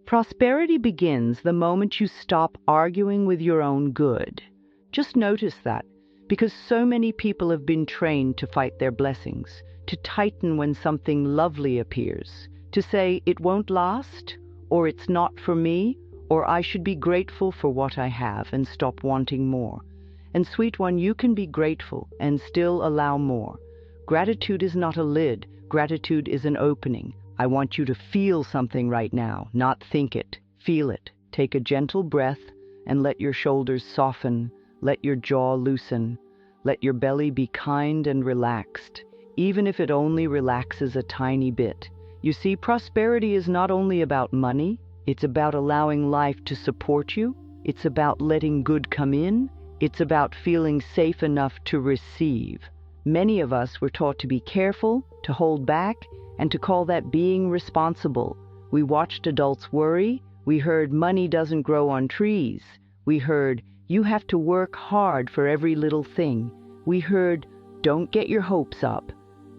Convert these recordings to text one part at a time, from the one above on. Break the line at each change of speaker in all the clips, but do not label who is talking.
Prosperity begins the moment you stop arguing with your own good. Just notice that, because so many people have been trained to fight their blessings, to tighten when something lovely appears, to say it won't last, or it's not for me, or I should be grateful for what I have and stop wanting more. And sweet one, you can be grateful and still allow more. Gratitude is not a lid. Gratitude is an opening. I want you to feel something right now, not think it. Feel it. Take a gentle breath and let your shoulders soften. Let your jaw loosen. Let your belly be kind and relaxed, even if it only relaxes a tiny bit. You see, prosperity is not only about money. It's about allowing life to support you. It's about letting good come in. It's about feeling safe enough to receive. Many of us were taught to be careful, to hold back, and to call that being responsible. We watched adults worry. We heard money doesn't grow on trees. We heard you have to work hard for every little thing. We heard don't get your hopes up.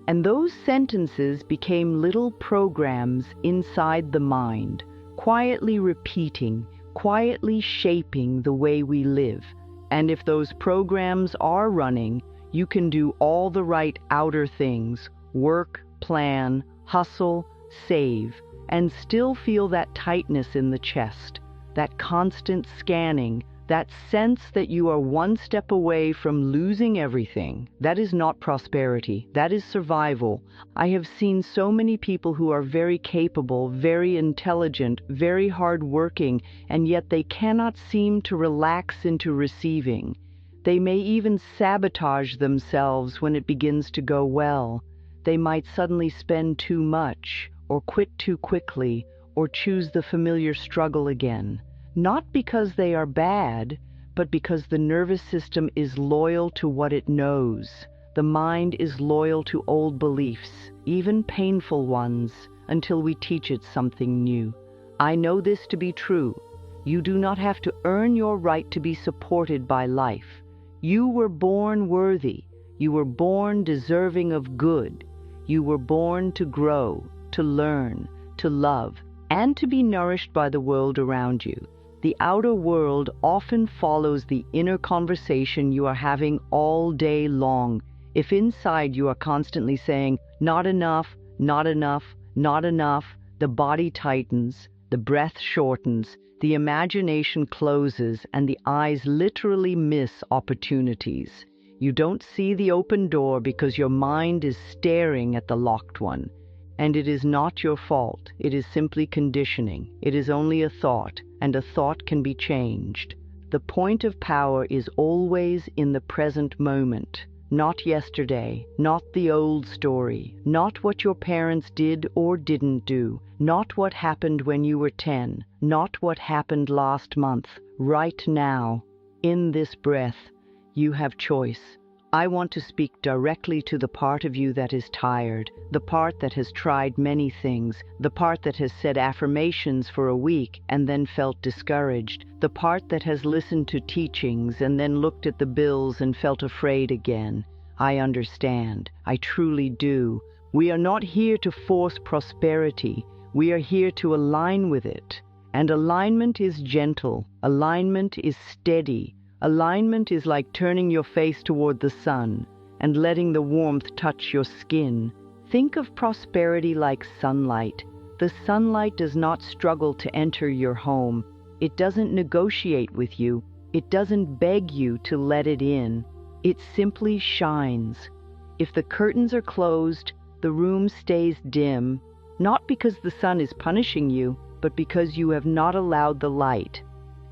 And those sentences became little programs inside the mind, quietly repeating, quietly shaping the way we live. And if those programs are running, you can do all the right outer things, work, plan, hustle, save, and still feel that tightness in the chest, that constant scanning, that sense that you are one step away from losing everything. That is not prosperity. That is survival. I have seen so many people who are very capable, very intelligent, very hardworking, and yet they cannot seem to relax into receiving. They may even sabotage themselves when it begins to go well. They might suddenly spend too much, or quit too quickly, or choose the familiar struggle again. Not because they are bad, but because the nervous system is loyal to what it knows. The mind is loyal to old beliefs, even painful ones, until we teach it something new. I know this to be true. You do not have to earn your right to be supported by life. You were born worthy. You were born deserving of good. You were born to grow, to learn, to love, and to be nourished by the world around you. The outer world often follows the inner conversation you are having all day long. If inside you are constantly saying, not enough, not enough, not enough, the body tightens, the breath shortens, the imagination closes, and the eyes literally miss opportunities. You don't see the open door because your mind is staring at the locked one. And it is not your fault. It is simply conditioning. It is only a thought, and a thought can be changed. The point of power is always in the present moment, not yesterday, not the old story, not what your parents did or didn't do, not what happened when you were 10, not what happened last month. Right now, in this breath, you have choice. I want to speak directly to the part of you that is tired, the part that has tried many things, the part that has said affirmations for a week and then felt discouraged, the part that has listened to teachings and then looked at the bills and felt afraid again. I understand. I truly do. We are not here to force prosperity. We are here to align with it. And alignment is gentle. Alignment is steady. Alignment is like turning your face toward the sun and letting the warmth touch your skin. Think of prosperity like sunlight. The sunlight does not struggle to enter your home. It doesn't negotiate with you. It doesn't beg you to let it in. It simply shines. If the curtains are closed, the room stays dim, not because the sun is punishing you, but because you have not allowed the light.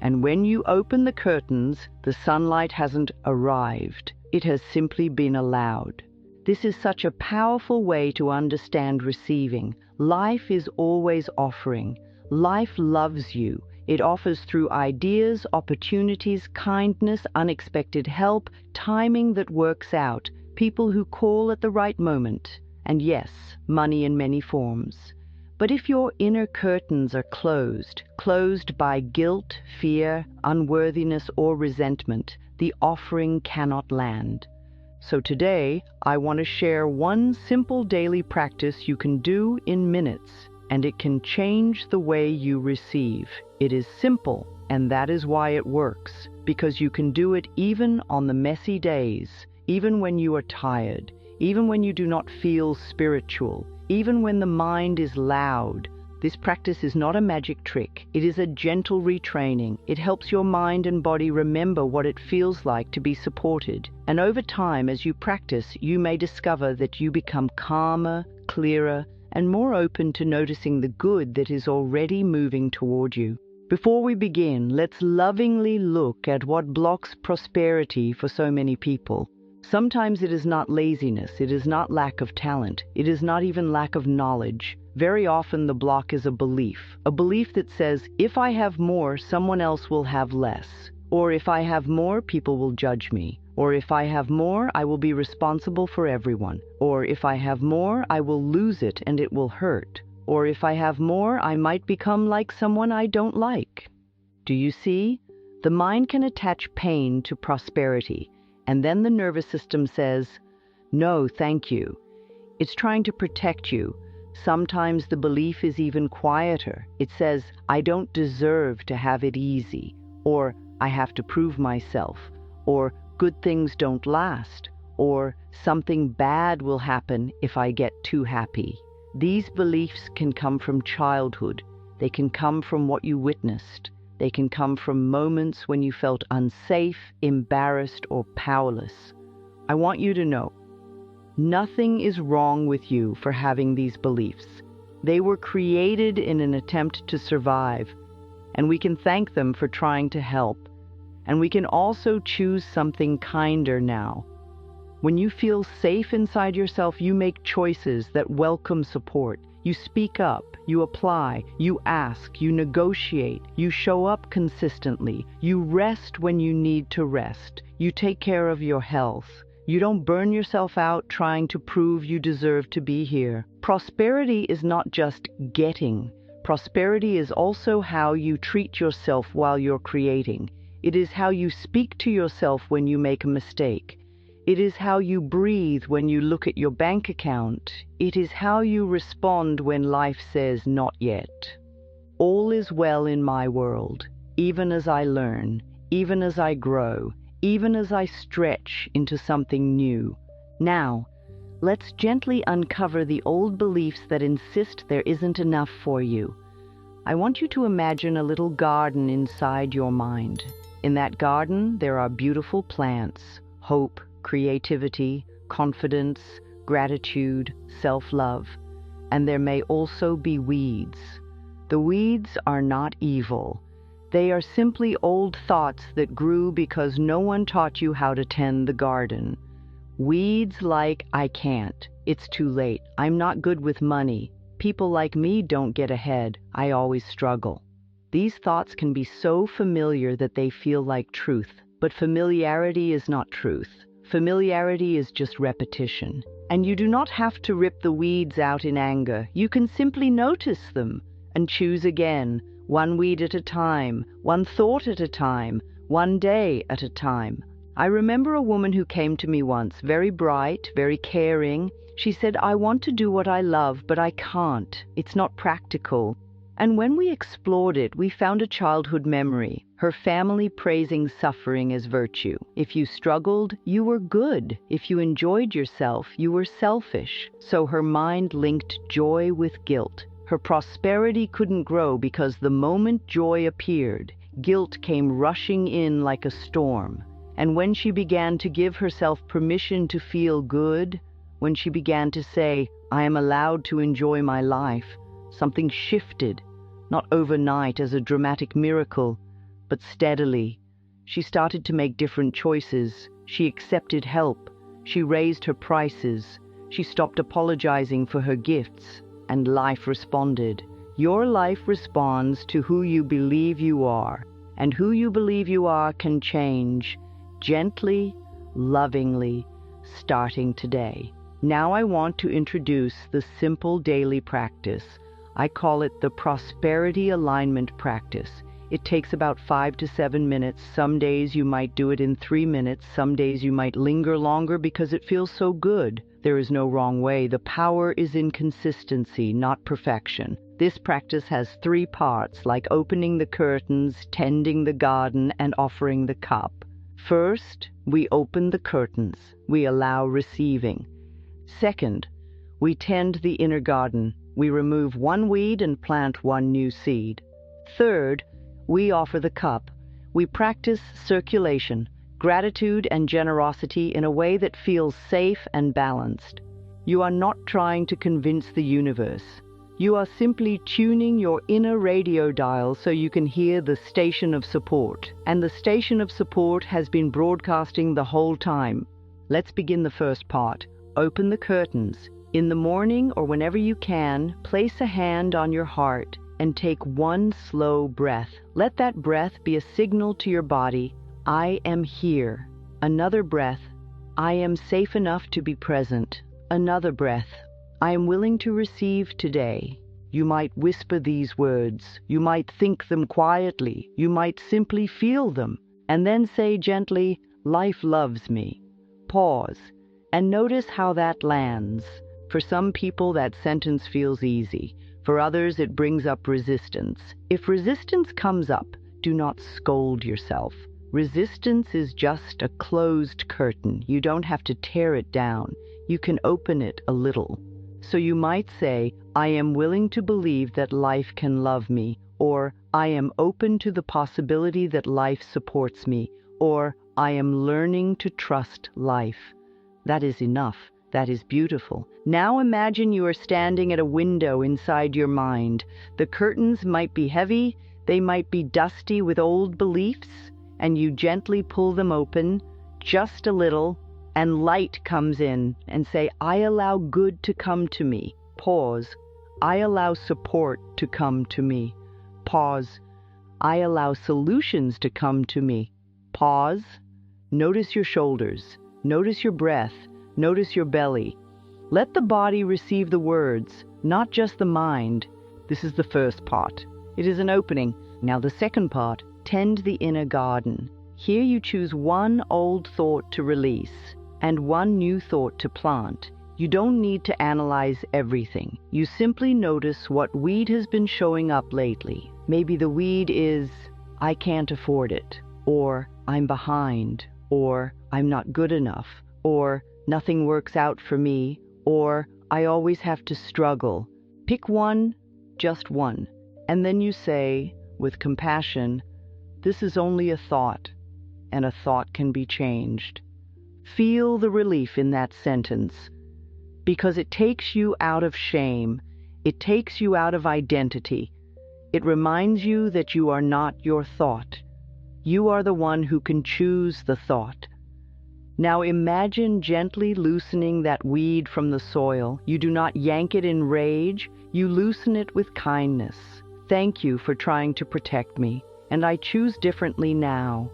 And when you open the curtains, the sunlight hasn't arrived. It has simply been allowed. This is such a powerful way to understand receiving. Life is always offering. Life loves you. It offers through ideas, opportunities, kindness, unexpected help, timing that works out, people who call at the right moment, and yes, money in many forms. But if your inner curtains are closed by guilt, fear, unworthiness, or resentment, the offering cannot land. So today, I want to share one simple daily practice you can do in minutes. and it can change the way you receive. It is simple, and that is why it works, because you can do it even on the messy days, even when you are tired, even when you do not feel spiritual, even when the mind is loud. This practice is not a magic trick. It is a gentle retraining. It helps your mind and body remember what it feels like to be supported. And over time, as you practice, you may discover that you become calmer, clearer, and more open to noticing the good that is already moving toward you. Before we begin, let's lovingly look at what blocks prosperity for so many people. Sometimes it is not laziness, it is not lack of talent, it is not even lack of knowledge. Very often the block is a belief that says, if I have more, someone else will have less. Or if I have more, people will judge me. Or if I have more, I will be responsible for everyone. Or if I have more, I will lose it and it will hurt. Or if I have more, I might become like someone I don't like. Do you see? The mind can attach pain to prosperity, and then the nervous system says, no, thank you. It's trying to protect you. Sometimes the belief is even quieter. It says, I don't deserve to have it easy, or I have to prove myself, or good things don't last, or something bad will happen if I get too happy. These beliefs can come from childhood. They can come from what you witnessed. They can come from moments when you felt unsafe, embarrassed, or powerless. I want you to know, nothing is wrong with you for having these beliefs. They were created in an attempt to survive, and we can thank them for trying to help. And we can also choose something kinder now. When you feel safe inside yourself, you make choices that welcome support. You speak up, you apply, you ask, you negotiate, you show up consistently, you rest when you need to rest, you take care of your health. You don't burn yourself out trying to prove you deserve to be here. Prosperity is not just getting. Prosperity is also how you treat yourself while you're creating. It is how you speak to yourself when you make a mistake. It is how you breathe when you look at your bank account. It is how you respond when life says not yet. All is well in my world, even as I learn, even as I grow, even as I stretch into something new. Now, let's gently uncover the old beliefs that insist there isn't enough for you. I want you to imagine a little garden inside your mind. In that garden, there are beautiful plants, hope, creativity, confidence, gratitude, self-love, and there may also be weeds. The weeds are not evil. They are simply old thoughts that grew because no one taught you how to tend the garden. Weeds like, I can't, it's too late, I'm not good with money, people like me don't get ahead, I always struggle. These thoughts can be so familiar that they feel like truth, but familiarity is not truth. Familiarity is just repetition. And you do not have to rip the weeds out in anger. You can simply notice them and choose again, one weed at a time, one thought at a time, one day at a time. I remember a woman who came to me once, very bright, very caring. She said, I want to do what I love, but I can't. It's not practical. And when we explored it, we found a childhood memory, her family praising suffering as virtue. If you struggled, you were good. If you enjoyed yourself, you were selfish. So her mind linked joy with guilt. Her prosperity couldn't grow because the moment joy appeared, guilt came rushing in like a storm. And when she began to give herself permission to feel good, when she began to say, I am allowed to enjoy my life, something shifted, not overnight as a dramatic miracle, but steadily. She started to make different choices. She accepted help. She raised her prices. She stopped apologizing for her gifts, and life responded. Your life responds to who you believe you are, and who you believe you are can change, gently, lovingly, starting today. Now I want to introduce the simple daily practice. I call it the prosperity alignment practice. It takes about 5 to 7 minutes. Some days you might do it in 3 minutes. Some days you might linger longer because it feels so good. There is no wrong way. The power is in consistency, not perfection. This practice has 3 parts, like opening the curtains, tending the garden, and offering the cup. First, we open the curtains. We allow receiving. Second, we tend the inner garden. We remove 1 weed and plant 1 new seed. Third, we offer the cup. We practice circulation, gratitude and generosity in a way that feels safe and balanced. You are not trying to convince the universe. You are simply tuning your inner radio dial so you can hear the station of support. And the station of support has been broadcasting the whole time. Let's begin the first part. Open the curtains. In the morning or whenever you can, place a hand on your heart and take 1 slow breath. Let that breath be a signal to your body, I am here. Another breath, I am safe enough to be present. Another breath, I am willing to receive today. You might whisper these words. You might think them quietly. You might simply feel them. And then say gently, life loves me. Pause and notice how that lands. For some people, that sentence feels easy. For others, it brings up resistance. If resistance comes up, do not scold yourself. Resistance is just a closed curtain. You don't have to tear it down. You can open it a little. So you might say, I am willing to believe that life can love me, or I am open to the possibility that life supports me, or I am learning to trust life. That is enough. That is beautiful. Now imagine you are standing at a window inside your mind. The curtains might be heavy, they might be dusty with old beliefs, and you gently pull them open, just a little, and light comes in, and say, I allow good to come to me. Pause. I allow support to come to me. Pause. I allow solutions to come to me. Pause. Notice your shoulders. Notice your breath. Notice your belly. Let the body receive the words, not just the mind. This is the first part. It is an opening. Now the second part, tend the inner garden. Here you choose 1 old thought to release and 1 new thought to plant. You don't need to analyze everything. You simply notice what weed has been showing up lately. Maybe the weed is, I can't afford it, or I'm behind, or I'm not good enough, or nothing works out for me, or I always have to struggle. Pick 1, just 1, and then you say, with compassion, this is only a thought, and a thought can be changed. Feel the relief in that sentence, because it takes you out of shame. It takes you out of identity. It reminds you that you are not your thought. You are the one who can choose the thought. Now imagine gently loosening that weed from the soil. You do not yank it in rage. You loosen it with kindness. Thank you for trying to protect me, and I choose differently now.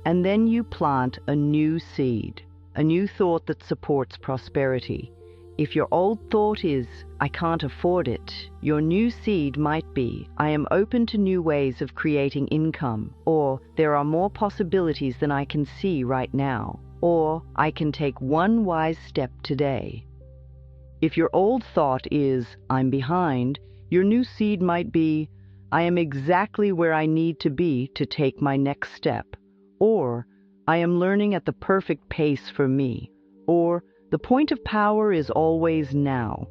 And then you plant a new seed, a new thought that supports prosperity. If your old thought is, I can't afford it, your new seed might be, I am open to new ways of creating income, or there are more possibilities than I can see right now, or I can take 1 wise step today. If your old thought is, I'm behind, your new seed might be, I am exactly where I need to be to take my next step, or I am learning at the perfect pace for me, or the point of power is always now.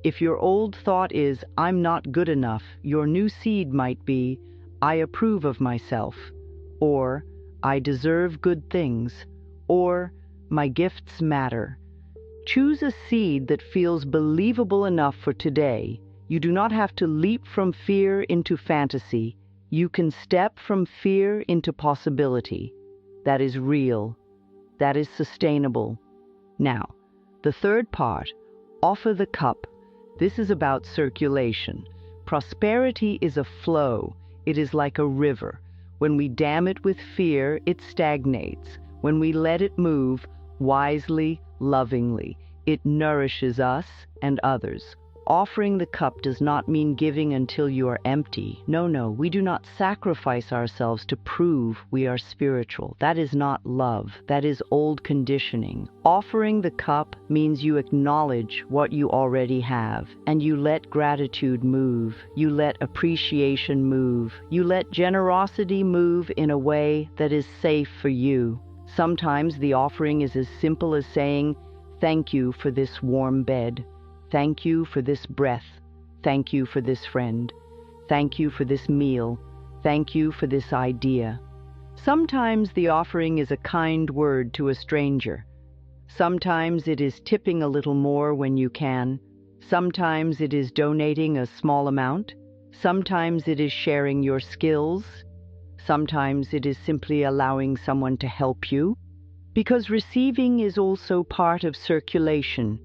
If your old thought is, I'm not good enough, your new seed might be, I approve of myself, or I deserve good things, or my gifts matter. Choose a seed that feels believable enough for today. You do not have to leap from fear into fantasy. You can step from fear into possibility. That is real. That is sustainable. Now, the third part, offer the cup. This is about circulation. Prosperity is a flow. It is like a river. When we dam it with fear, it stagnates. When we let it move, wisely, lovingly, it nourishes us and others. offering the cup does not mean giving until you are empty. No, we do not sacrifice ourselves to prove we are spiritual. That is not love. That is old conditioning. Offering the cup means you acknowledge what you already have, and you let gratitude move. You let appreciation move. You let generosity move in a way that is safe for you. Sometimes the offering is as simple as saying, "Thank you for this warm bed. Thank you for this breath. Thank you for this friend. Thank you for this meal. Thank you for this idea." Sometimes the offering is a kind word to a stranger. Sometimes it is tipping a little more when you can. Sometimes it is donating a small amount. Sometimes it is sharing your skills. Sometimes it is simply allowing someone to help you. Because receiving is also part of circulation.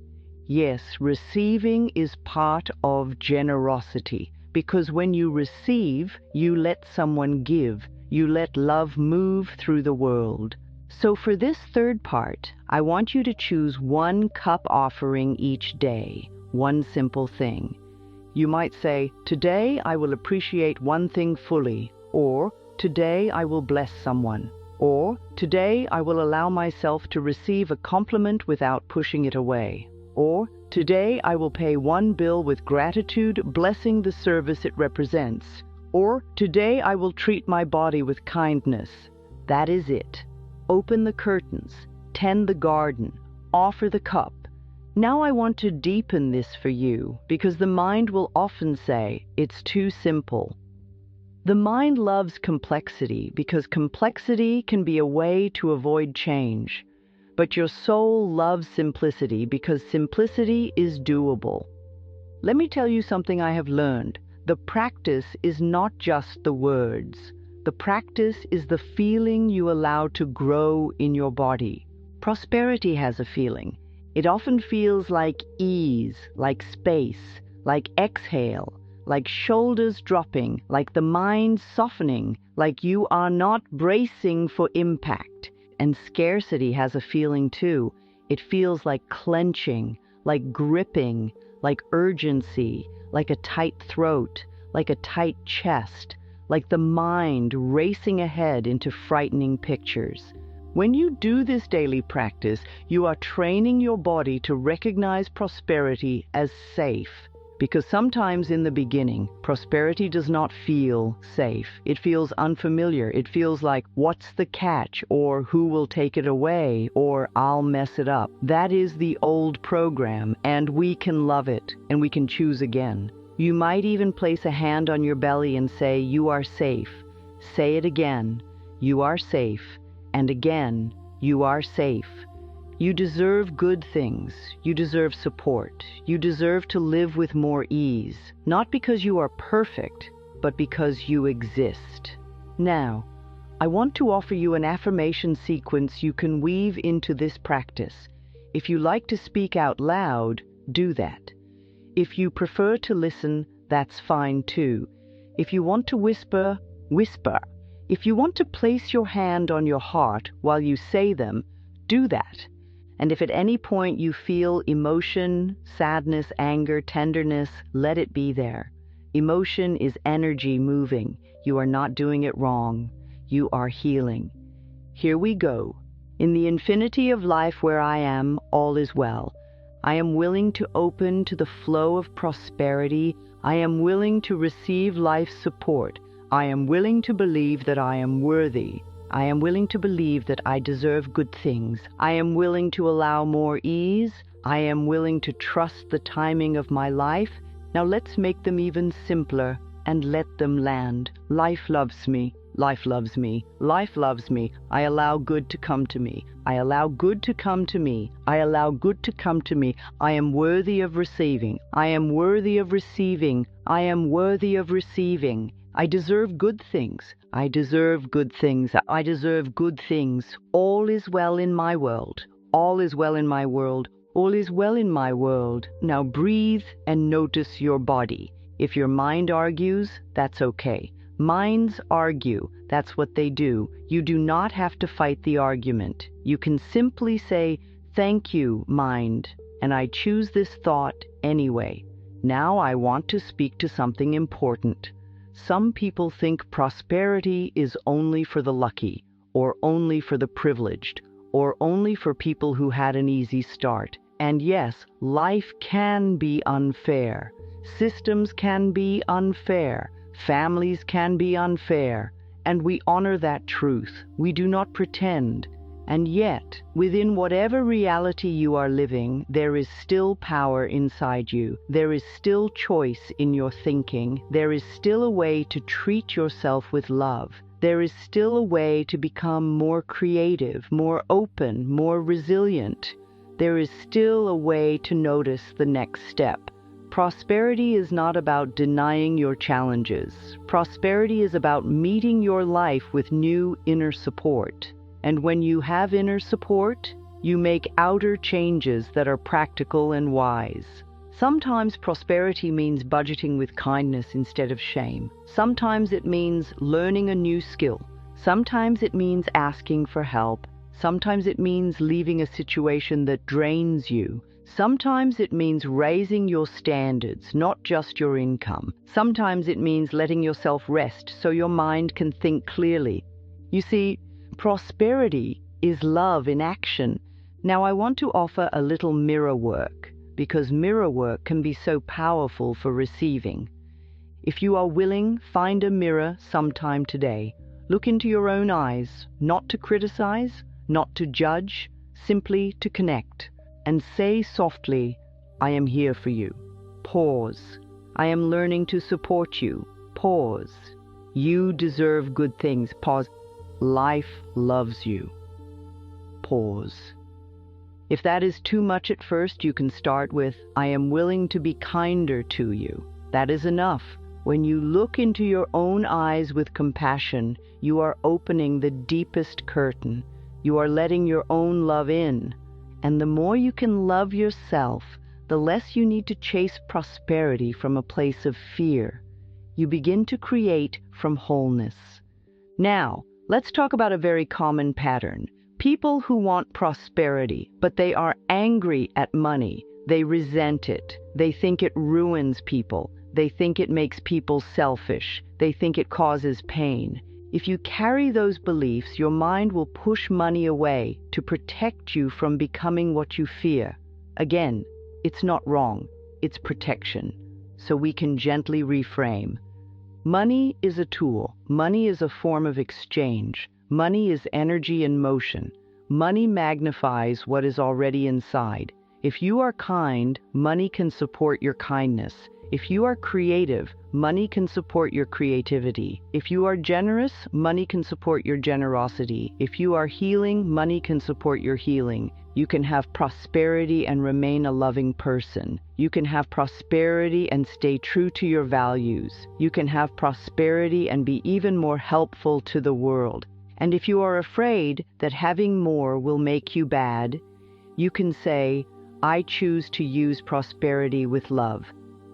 Yes, receiving is part of generosity, because when you receive, you let someone give. You let love move through the world. So for this third part, I want you to choose one cup offering each day, one simple thing. You might say, "Today I will appreciate one thing fully," or "Today I will bless someone," or "Today I will allow myself to receive a compliment without pushing it away," or "Today I will pay one bill with gratitude, blessing the service it represents," or "Today I will treat my body with kindness." That is it. Open the curtains, tend the garden, offer the cup. Now I want to deepen this for you, because the mind will often say, "It's too simple." The mind loves complexity because complexity can be a way to avoid change. But your soul loves simplicity because simplicity is doable. Let me tell you something I have learned. The practice is not just the words. The practice is the feeling you allow to grow in your body. Prosperity has a feeling. It often feels like ease, like space, like exhale, like shoulders dropping, like the mind softening, like you are not bracing for impact. And scarcity has a feeling too. It feels like clenching, like gripping, like urgency, like a tight throat, like a tight chest, like the mind racing ahead into frightening pictures. When you do this daily practice, you are training your body to recognize prosperity as safe. Because sometimes in the beginning, prosperity does not feel safe. It feels unfamiliar. It feels like, "What's the catch?" or "Who will take it away?" or "I'll mess it up." That is the old program, and we can love it, and we can choose again. You might even place a hand on your belly and say, "You are safe." Say it again, "You are safe," and again, "You are safe." You deserve good things. You deserve support. You deserve to live with more ease, not because you are perfect, but because you exist. Now, I want to offer you an affirmation sequence you can weave into this practice. If you like to speak out loud, do that. If you prefer to listen, that's fine too. If you want to whisper, whisper. If you want to place your hand on your heart while you say them, do that. And if at any point you feel emotion, sadness, anger, tenderness, let it be there. Emotion is energy moving. You are not doing it wrong. You are healing. Here we go. In the infinity of life where I am, all is well. I am willing to open to the flow of prosperity. I am willing to receive life's support. I am willing to believe that I am worthy. I am willing to believe that I deserve good things. I am willing to allow more ease. I am willing to trust the timing of my life. Now let's make them even simpler and let them land. Life loves me. Life loves me. Life loves me. I allow good to come to me. I allow good to come to me. I allow good to come to me. I am worthy of receiving. I am worthy of receiving. I am worthy of receiving. I deserve good things. I deserve good things. I deserve good things. All is well in my world. All is well in my world. All is well in my world. Now breathe and notice your body. If your mind argues, that's okay. Minds argue. That's what they do. You do not have to fight the argument. You can simply say, "Thank you, mind, and I choose this thought anyway." Now I want to speak to something important. Some people think prosperity is only for the lucky, or only for the privileged, or only for people who had an easy start. And yes, life can be unfair. Systems can be unfair. Families can be unfair. And we honor that truth. We do not pretend. And yet, within whatever reality you are living, there is still power inside you. There is still choice in your thinking. There is still a way to treat yourself with love. There is still a way to become more creative, more open, more resilient. There is still a way to notice the next step. Prosperity is not about denying your challenges. Prosperity is about meeting your life with new inner support. And when you have inner support, you make outer changes that are practical and wise. Sometimes prosperity means budgeting with kindness instead of shame. Sometimes it means learning a new skill. Sometimes it means asking for help. Sometimes it means leaving a situation that drains you. Sometimes it means raising your standards, not just your income. Sometimes it means letting yourself rest so your mind can think clearly. You see, prosperity is love in action. Now I want to offer a little mirror work, because mirror work can be so powerful for receiving. If you are willing, find a mirror sometime today. Look into your own eyes, not to criticize, not to judge, simply to connect. And say softly, I am here for you. Pause. I am learning to support you. Pause. You deserve good things. Pause. Life loves you. Pause. If that is too much at first, you can start with, I am willing to be kinder to you. That is enough. When you look into your own eyes with compassion, you are opening the deepest curtain. You are letting your own love in. And the more you can love yourself, the less you need to chase prosperity from a place of fear. You begin to create from wholeness. Now, let's talk about a very common pattern. People who want prosperity, but they are angry at money. They resent it. They think it ruins people. They think it makes people selfish. They think it causes pain. If you carry those beliefs, your mind will push money away to protect you from becoming what you fear. Again, it's not wrong. It's protection. So we can gently reframe. Money is a tool. Money is a form of exchange. Money is energy in motion. Money magnifies what is already inside. If you are kind, money can support your kindness. If you are creative, money can support your creativity. If you are generous, money can support your generosity. If you are healing, money can support your healing. You can have prosperity and remain a loving person. You can have prosperity and stay true to your values. You can have prosperity and be even more helpful to the world. And if you are afraid that having more will make you bad, you can say, I choose to use prosperity with love.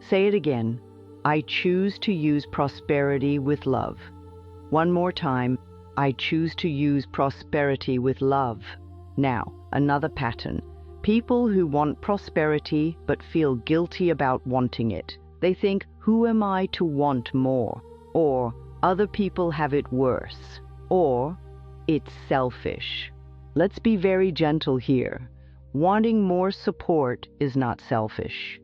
Say it again. I choose to use prosperity with love. One more time. I choose to use prosperity with love. Now, another pattern. People who want prosperity but feel guilty about wanting it. They think, who am I to want more? Or, other people have it worse. Or, it's selfish. Let's be very gentle here. Wanting more support is not selfish.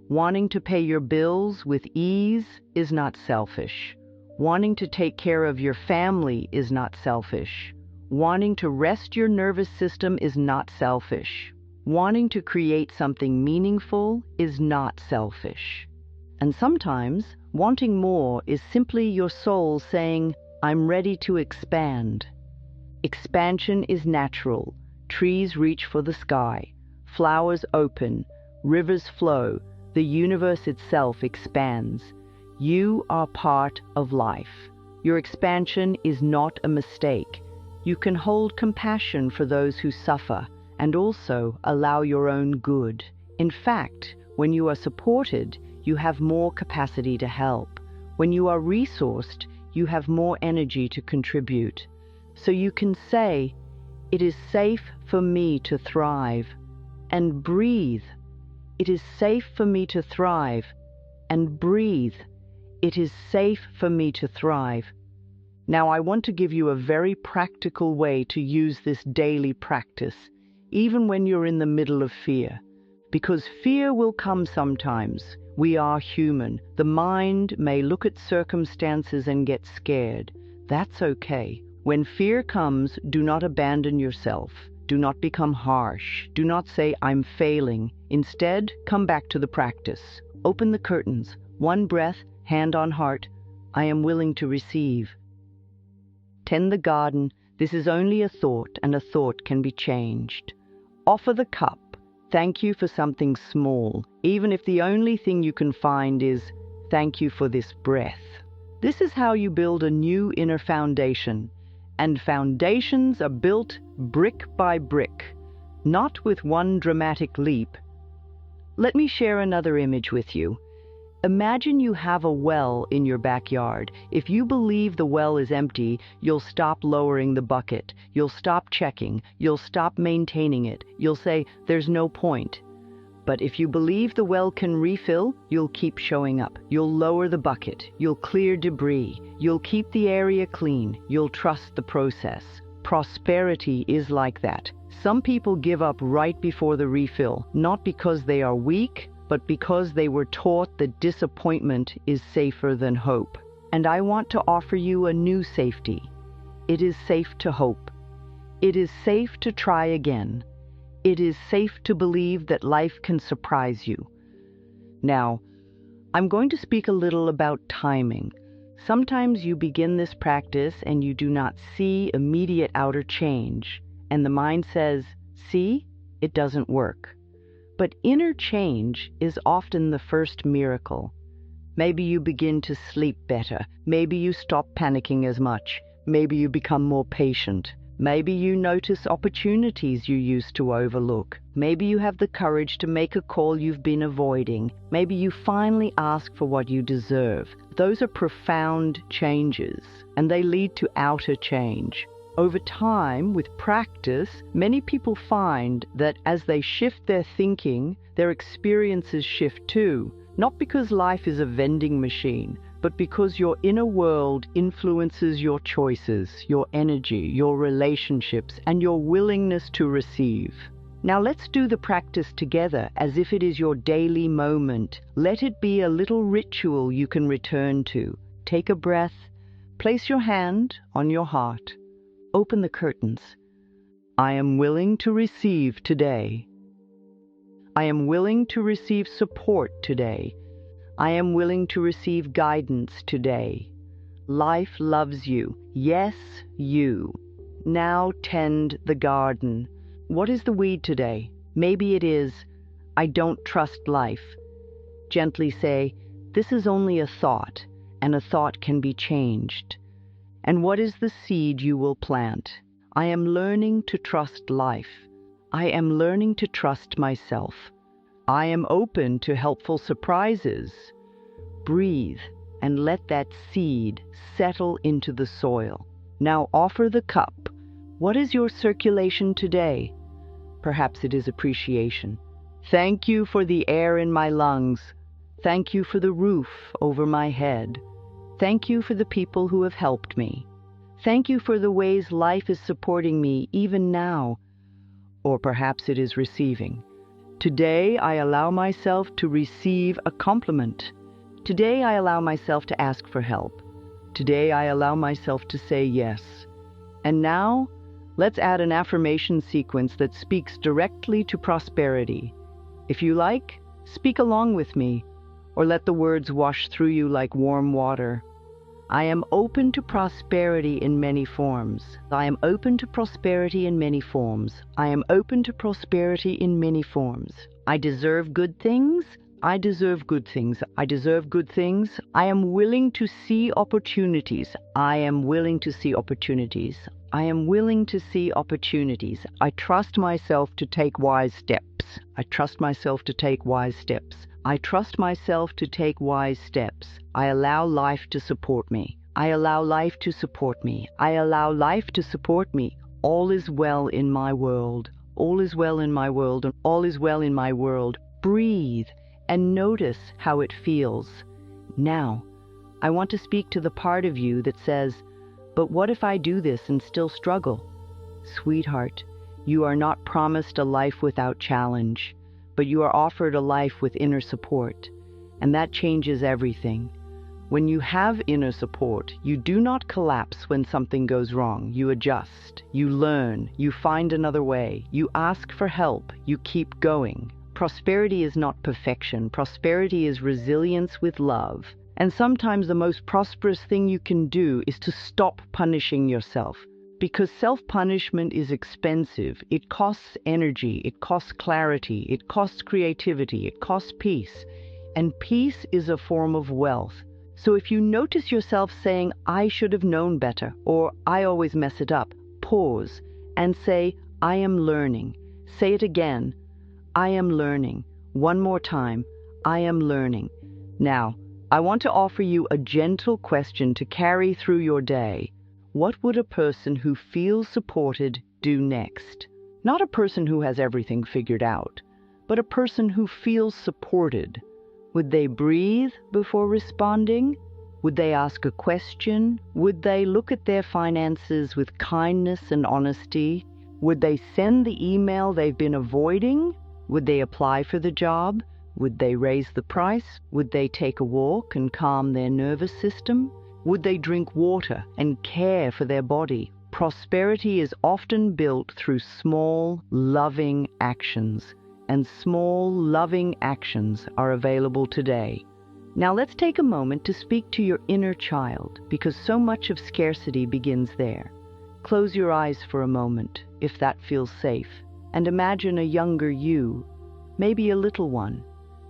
Wanting to pay your bills with ease is not selfish. Wanting to take care of your family is not selfish. Wanting to rest your nervous system is not selfish. Wanting to create something meaningful is not selfish. And sometimes, wanting more is simply your soul saying, I'm ready to expand. Expansion is natural. Trees reach for the sky. Flowers open. Rivers flow. The universe itself expands. You are part of life. Your expansion is not a mistake. You can hold compassion for those who suffer and also allow your own good. In fact, when you are supported, you have more capacity to help. When you are resourced, you have more energy to contribute. So you can say, it is safe for me to thrive. And breathe. It is safe for me to thrive. and breathe. It is safe for me to thrive. Now I want to give you a very practical way to use this daily practice, even when you're in the middle of fear. Because fear will come sometimes. We are human. The mind may look at circumstances and get scared. That's okay. When fear comes, do not abandon yourself. Do not become harsh. Do not say, I'm failing. Instead, come back to the practice. Open the curtains. One breath, hand on heart. I am willing to receive. Tend the garden. This is only a thought, and a thought can be changed. Offer the cup. Thank you for something small, even if the only thing you can find is, thank you for this breath. This is how you build a new inner foundation. And foundations are built brick by brick, not with one dramatic leap. Let me share another image with you. Imagine you have a well in your backyard. If you believe the well is empty, you'll stop lowering the bucket. You'll stop checking. You'll stop maintaining it. You'll say, there's no point. But if you believe the well can refill, you'll keep showing up. You'll lower the bucket. You'll clear debris. You'll keep the area clean. You'll trust the process. Prosperity is like that. Some people give up right before the refill, not because they are weak, but because they were taught that disappointment is safer than hope. And I want to offer you a new safety. It is safe to hope. It is safe to try again. It is safe to believe that life can surprise you. Now, I'm going to speak a little about timing. Sometimes you begin this practice and you do not see immediate outer change, and the mind says, see, it doesn't work. But inner change is often the first miracle. Maybe you begin to sleep better. Maybe you stop panicking as much. Maybe you become more patient. Maybe you notice opportunities you used to overlook. Maybe you have the courage to make a call you've been avoiding. Maybe you finally ask for what you deserve. Those are profound changes, and they lead to outer change. Over time, with practice, many people find that as they shift their thinking, their experiences shift too. Not because life is a vending machine, but because your inner world influences your choices, your energy, your relationships, and your willingness to receive. Now let's do the practice together as if it is your daily moment. Let it be a little ritual you can return to. Take a breath, place your hand on your heart. Open the curtains. I am willing to receive today. I am willing to receive support today. I am willing to receive guidance today. Life loves you. Yes, you. Now tend the garden. What is the weed today? Maybe it is, I don't trust life. Gently say, this is only a thought, and a thought can be changed. And what is the seed you will plant? I am learning to trust life. I am learning to trust myself. I am open to helpful surprises. Breathe and let that seed settle into the soil. Now offer the cup. What is your circulation today? Perhaps it is appreciation. Thank you for the air in my lungs. Thank you for the roof over my head. Thank you for the people who have helped me. Thank you for the ways life is supporting me even now. Or perhaps it is receiving. Today I allow myself to receive a compliment. Today I allow myself to ask for help. Today I allow myself to say yes. And now, let's add an affirmation sequence that speaks directly to prosperity. If you like, speak along with me, or let the words wash through you like warm water. I am open to prosperity in many forms. I am open to prosperity in many forms. I am open to prosperity in many forms. I deserve good things. I deserve good things. I deserve good things. I am willing to see opportunities. I am willing to see opportunities. I am willing to see opportunities. I trust myself to take wise steps. I trust myself to take wise steps. I trust myself to take wise steps. I allow life to support me. I allow life to support me. I allow life to support me. All is well in my world. All is well in my world, and all is well in my world. Breathe and notice how it feels. Now, I want to speak to the part of you that says, "But what if I do this and still struggle?" Sweetheart, you are not promised a life without challenge, but you are offered a life with inner support, and that changes everything. When you have inner support, you do not collapse when something goes wrong. You adjust, you learn, you find another way, you ask for help, you keep going. Prosperity is not perfection. Prosperity is resilience with love. And sometimes the most prosperous thing you can do is to stop punishing yourself. Because self-punishment is expensive. It costs energy, it costs clarity, it costs creativity, it costs peace. And peace is a form of wealth. So if you notice yourself saying, "I should have known better," or "I always mess it up," pause and say, "I am learning." Say it again, "I am learning." One more time, "I am learning." Now, I want to offer you a gentle question to carry through your day. What would a person who feels supported do next? Not a person who has everything figured out, but a person who feels supported. Would they breathe before responding? Would they ask a question? Would they look at their finances with kindness and honesty? Would they send the email they've been avoiding? Would they apply for the job? Would they raise the price? Would they take a walk and calm their nervous system? Would they drink water and care for their body? Prosperity is often built through small, loving actions, and small, loving actions are available today. Now let's take a moment to speak to your inner child, because so much of scarcity begins there. Close your eyes for a moment, if that feels safe, and imagine a younger you, maybe a little one,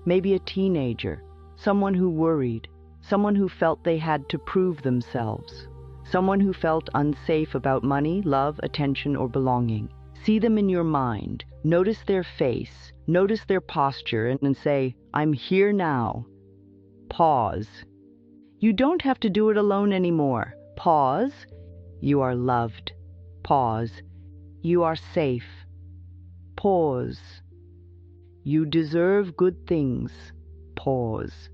maybe a teenager, someone who worried, someone who felt they had to prove themselves, someone who felt unsafe about money, love, attention, or belonging. See them in your mind, notice their face, notice their posture, and say, "I'm here now." Pause. You don't have to do it alone anymore. Pause. You are loved. Pause. You are safe. Pause. You deserve good things. Pause.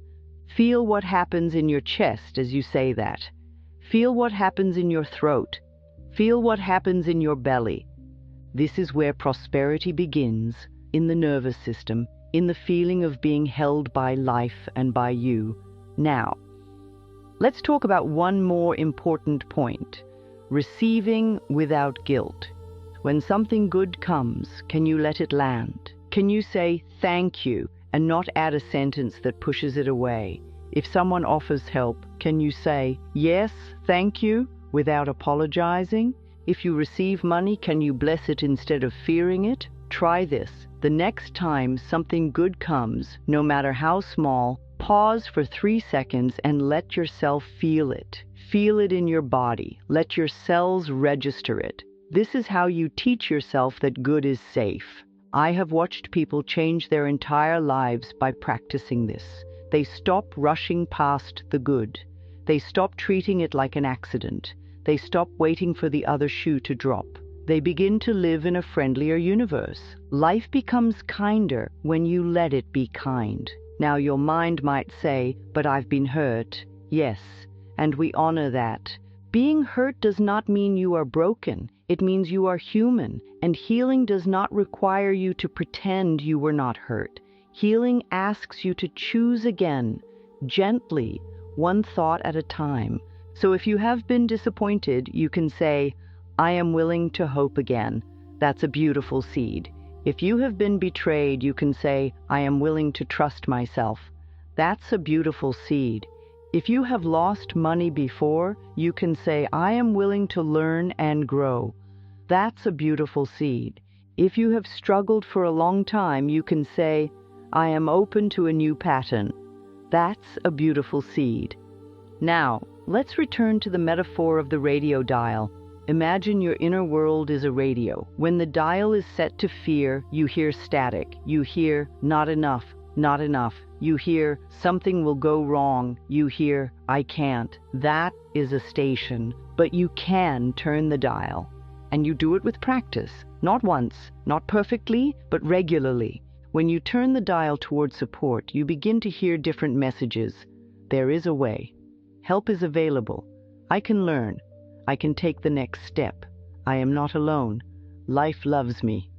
Feel what happens in your chest as you say that. Feel what happens in your throat. Feel what happens in your belly. This is where prosperity begins, in the nervous system, in the feeling of being held by life and by you. Now, let's talk about one more important point: receiving without guilt. When something good comes, can you let it land? Can you say thank you and not add a sentence that pushes it away? If someone offers help, can you say yes, thank you, without apologizing? If you receive money, can you bless it instead of fearing it? Try this. The next time something good comes, no matter how small, pause for 3 seconds and let yourself feel it. Feel it in your body. Let your cells register it. This is how you teach yourself that good is safe. I have watched people change their entire lives by practicing this. They stop rushing past the good. They stop treating it like an accident. They stop waiting for the other shoe to drop. They begin to live in a friendlier universe. Life becomes kinder when you let it be kind. Now your mind might say, "But I've been hurt." Yes, and we honor that. Being hurt does not mean you are broken. It means you are human, and healing does not require you to pretend you were not hurt. Healing asks you to choose again, gently, one thought at a time. So if you have been disappointed, you can say, "I am willing to hope again." That's a beautiful seed. If you have been betrayed, you can say, "I am willing to trust myself." That's a beautiful seed. If you have lost money before, you can say, "I am willing to learn and grow." That's a beautiful seed. If you have struggled for a long time, you can say, "I am open to a new pattern." That's a beautiful seed. Now, let's return to the metaphor of the radio dial. Imagine your inner world is a radio. When the dial is set to fear, you hear static. You hear, "Not enough, not enough." You hear, "Something will go wrong." You hear, "I can't." That is a station, but you can turn the dial. And you do it with practice. Not once, not perfectly, but regularly. When you turn the dial toward support, you begin to hear different messages. There is a way. Help is available. I can learn. I can take the next step. I am not alone. Life loves me.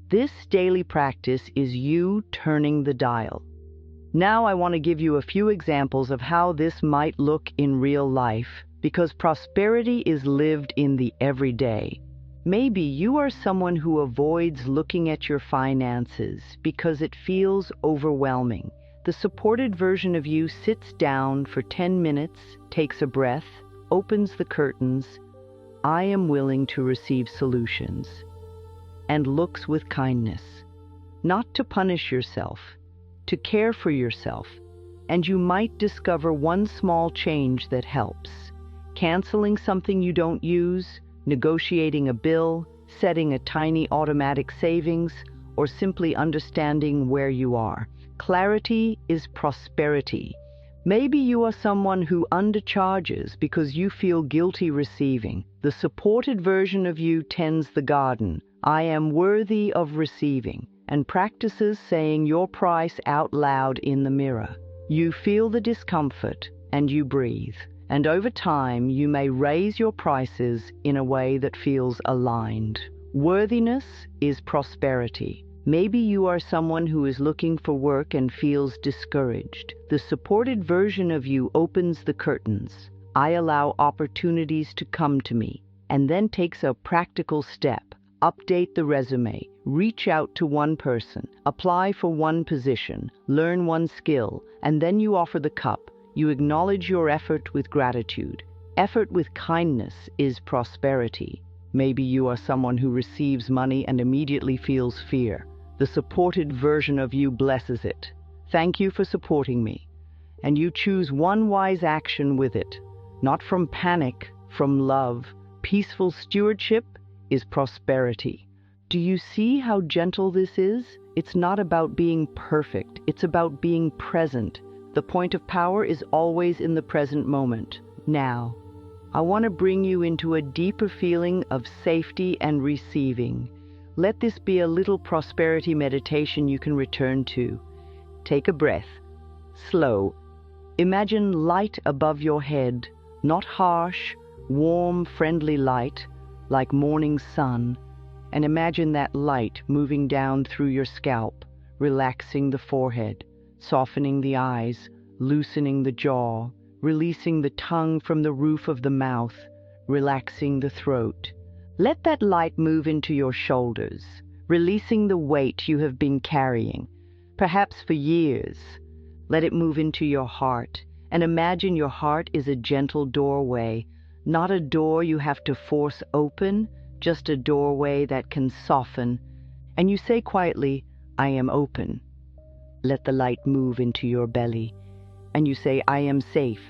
This daily practice is you turning the dial. Now I want to give you a few examples of how this might look in real life, because prosperity is lived in the everyday. Maybe you are someone who avoids looking at your finances because it feels overwhelming. The supported version of you sits down for 10 minutes, takes a breath, opens the curtains. I am willing to receive solutions, and looks with kindness, not to punish yourself, to care for yourself, and you might discover one small change that helps. Canceling something you don't use, negotiating a bill, setting a tiny automatic savings, or simply understanding where you are. Clarity is prosperity. Maybe you are someone who undercharges because you feel guilty receiving. The supported version of you tends the garden. I am worthy of receiving, and practices saying your price out loud in the mirror. You feel the discomfort and you breathe, and over time you may raise your prices in a way that feels aligned. Worthiness is prosperity. Maybe you are someone who is looking for work and feels discouraged. The supported version of you opens the curtains. I allow opportunities to come to me, and then takes a practical step. Update the resume, reach out to one person, apply for one position, learn one skill, and then you offer the cup. You acknowledge your effort with gratitude. Effort with kindness is prosperity. Maybe you are someone who receives money and immediately feels fear. The supported version of you blesses it. Thank you for supporting me. And you choose one wise action with it, not from panic, from love. Peaceful stewardship is prosperity. Do you see how gentle this is? It's not about being perfect. It's about being present. The point of power is always in the present moment. Now, I want to bring you into a deeper feeling of safety and receiving. Let this be a little prosperity meditation you can return to. Take a breath. Slow. Imagine light above your head, not harsh, warm, friendly light, like morning sun. And imagine that light moving down through your scalp, relaxing the forehead, softening the eyes, loosening the jaw, releasing the tongue from the roof of the mouth, relaxing the throat. Let that light move into your shoulders, releasing the weight you have been carrying, perhaps for years. Let it move into your heart, and imagine your heart is a gentle doorway, not a door you have to force open, just a doorway that can soften. And you say quietly, I am open. Let the light move into your belly, and you say, I am safe.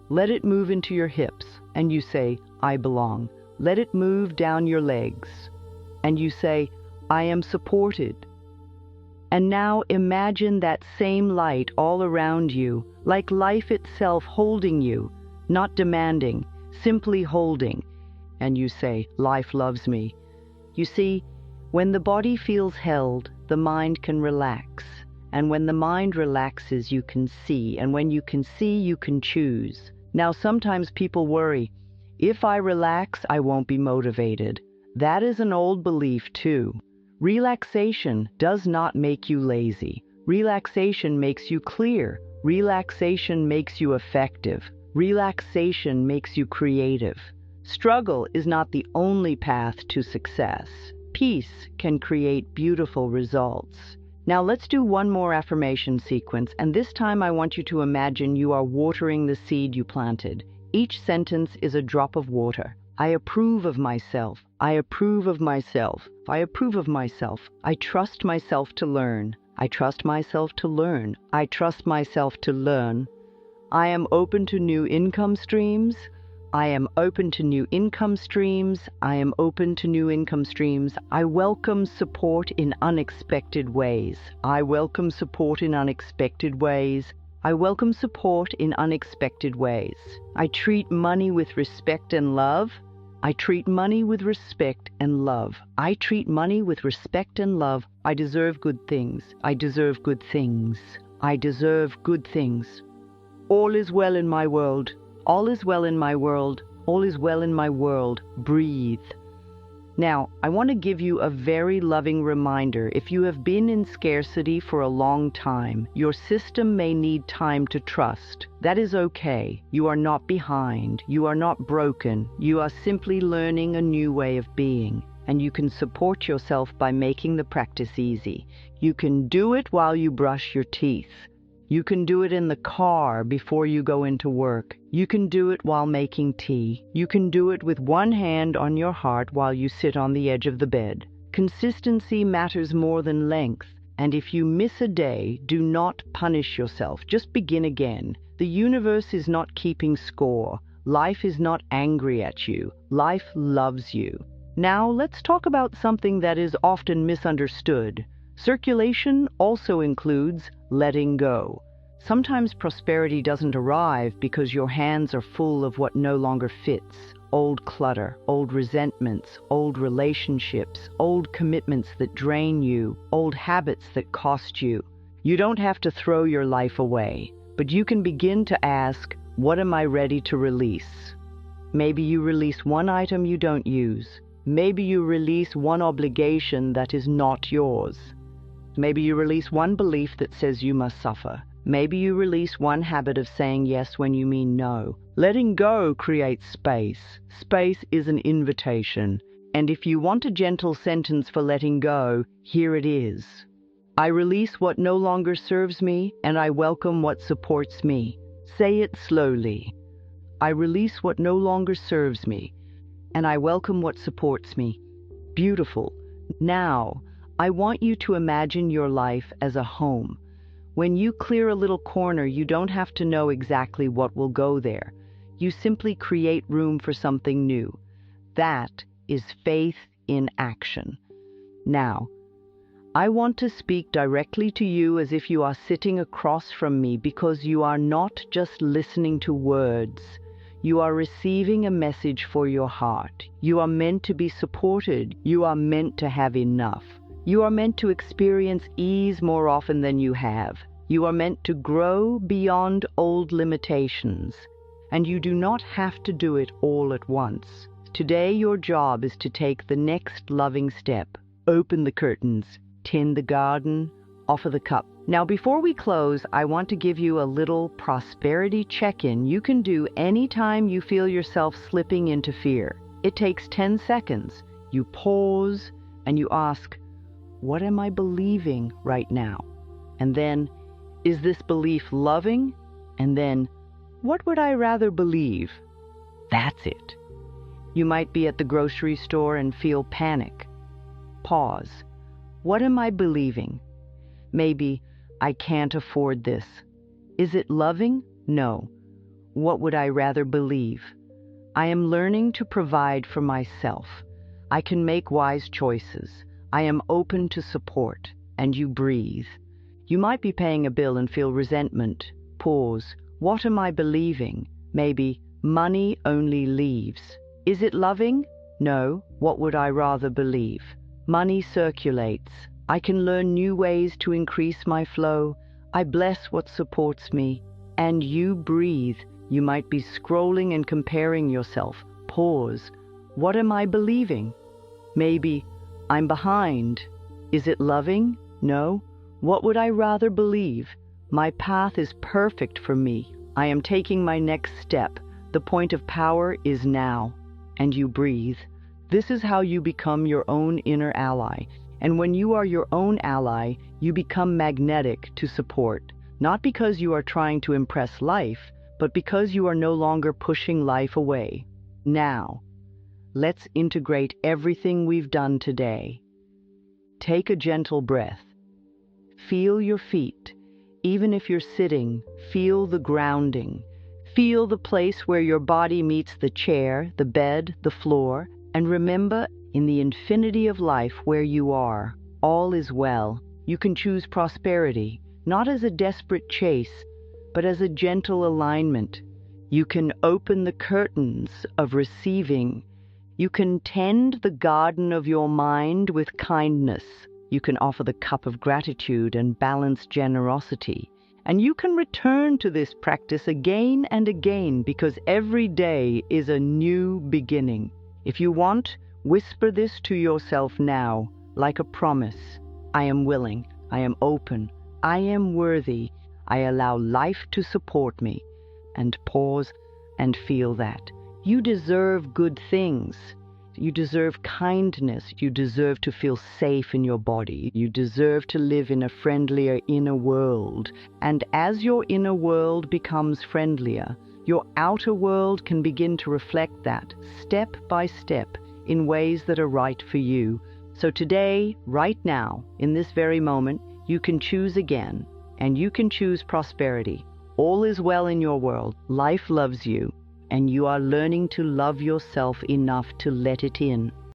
Let it move into your hips, and you say, I belong. Let it move down your legs, and you say, I am supported. And now imagine that same light all around you, like life itself holding you, not demanding, simply holding. And you say, life loves me. You see, when the body feels held, the mind can relax. And when the mind relaxes, you can see. And when you can see, you can choose. Now, sometimes people worry, if I relax, I won't be motivated. That is an old belief too. Relaxation does not make you lazy. Relaxation makes you clear. Relaxation makes you effective. Relaxation makes you creative. Struggle is not the only path to success. Peace can create beautiful results. Now let's do one more affirmation sequence, and this time I want you to imagine you are watering the seed you planted. Each sentence is a drop of water. I approve of myself. I approve of myself. I approve of myself. I trust myself to learn. I trust myself to learn. I trust myself to learn. I am open to new income streams. I am open to new income streams. I am open to new income streams. I welcome support in unexpected ways. I welcome support in unexpected ways. I welcome support in unexpected ways. I treat money with respect and love. I treat money with respect and love. I treat money with respect and love. I deserve good things. I deserve good things. I deserve good things. All is well in my world. All is well in my world. All is well in my world. Breathe. Now, I want to give you a very loving reminder. If you have been in scarcity for a long time, your system may need time to trust. That is okay. You are not behind. You are not broken. You are simply learning a new way of being. And you can support yourself by making the practice easy. You can do it while you brush your teeth. You can do it in the car before you go into work. You can do it while making tea. You can do it with one hand on your heart while you sit on the edge of the bed. Consistency matters more than length, and if you miss a day, do not punish yourself. Just begin again. The universe is not keeping score. Life is not angry at you. Life loves you. Now, let's talk about something that is often misunderstood. Circulation also includes letting go. Sometimes prosperity doesn't arrive because your hands are full of what no longer fits. Old clutter, old resentments, old relationships, old commitments that drain you, old habits that cost you. You don't have to throw your life away, but you can begin to ask, what am I ready to release? Maybe you release one item you don't use. Maybe you release one obligation that is not yours. Maybe you release one belief that says you must suffer. Maybe you release one habit of saying yes when you mean no. Letting go creates space. Space is an invitation. And if you want a gentle sentence for letting go, here it is. I release what no longer serves me, and I welcome what supports me. Say it slowly. I release what no longer serves me, and I welcome what supports me. Beautiful. Now, I want you to imagine your life as a home. When you clear a little corner, you don't have to know exactly what will go there. You simply create room for something new. That is faith in action. Now, I want to speak directly to you as if you are sitting across from me, because you are not just listening to words. You are receiving a message for your heart. You are meant to be supported. You are meant to have enough. You are meant to experience ease more often than you have. You are meant to grow beyond old limitations. And you do not have to do it all at once. Today, your job is to take the next loving step. Open the curtains, tend the garden, offer the cup. Now, before we close, I want to give you a little prosperity check-in you can do anytime you feel yourself slipping into fear. It takes 10 seconds. You pause and you ask, what am I believing right now? And then, is this belief loving? And then, what would I rather believe? That's it. You might be at the grocery store and feel panic. Pause. What am I believing? Maybe, I can't afford this. Is it loving? No. What would I rather believe? I am learning to provide for myself. I can make wise choices. I am open to support. And you breathe. You might be paying a bill and feel resentment. Pause. What am I believing? Maybe, money only leaves. Is it loving? No. What would I rather believe? Money circulates. I can learn new ways to increase my flow. I bless what supports me. And you breathe. You might be scrolling and comparing yourself. Pause. What am I believing? Maybe, I'm behind. Is it loving? No. What would I rather believe? My path is perfect for me. I am taking my next step. The point of power is now. And you breathe. This is how you become your own inner ally. And when you are your own ally, you become magnetic to support. Not because you are trying to impress life, but because you are no longer pushing life away. Now, let's integrate everything we've done today. Take a gentle breath. Feel your feet. Even if you're sitting, feel the grounding. Feel the place where your body meets the chair, the bed, the floor, and remember, in the infinity of life where you are, all is well. You can choose prosperity, not as a desperate chase, but as a gentle alignment. You can open the curtains of receiving You can tend the garden of your mind with kindness. You can offer the cup of gratitude and balanced generosity. And you can return to this practice again and again because every day is a new beginning. If you want, whisper this to yourself now, like a promise. I am willing. I am open. I am worthy. I allow life to support me. And pause and feel that. You deserve good things. You deserve kindness. You deserve to feel safe in your body. You deserve to live in a friendlier inner world. And as your inner world becomes friendlier, your outer world can begin to reflect that, step by step, in ways that are right for you. So today, right now, in this very moment, you can choose again, and you can choose prosperity. All is well in your world. Life loves you, and you are learning to love yourself enough to let it in.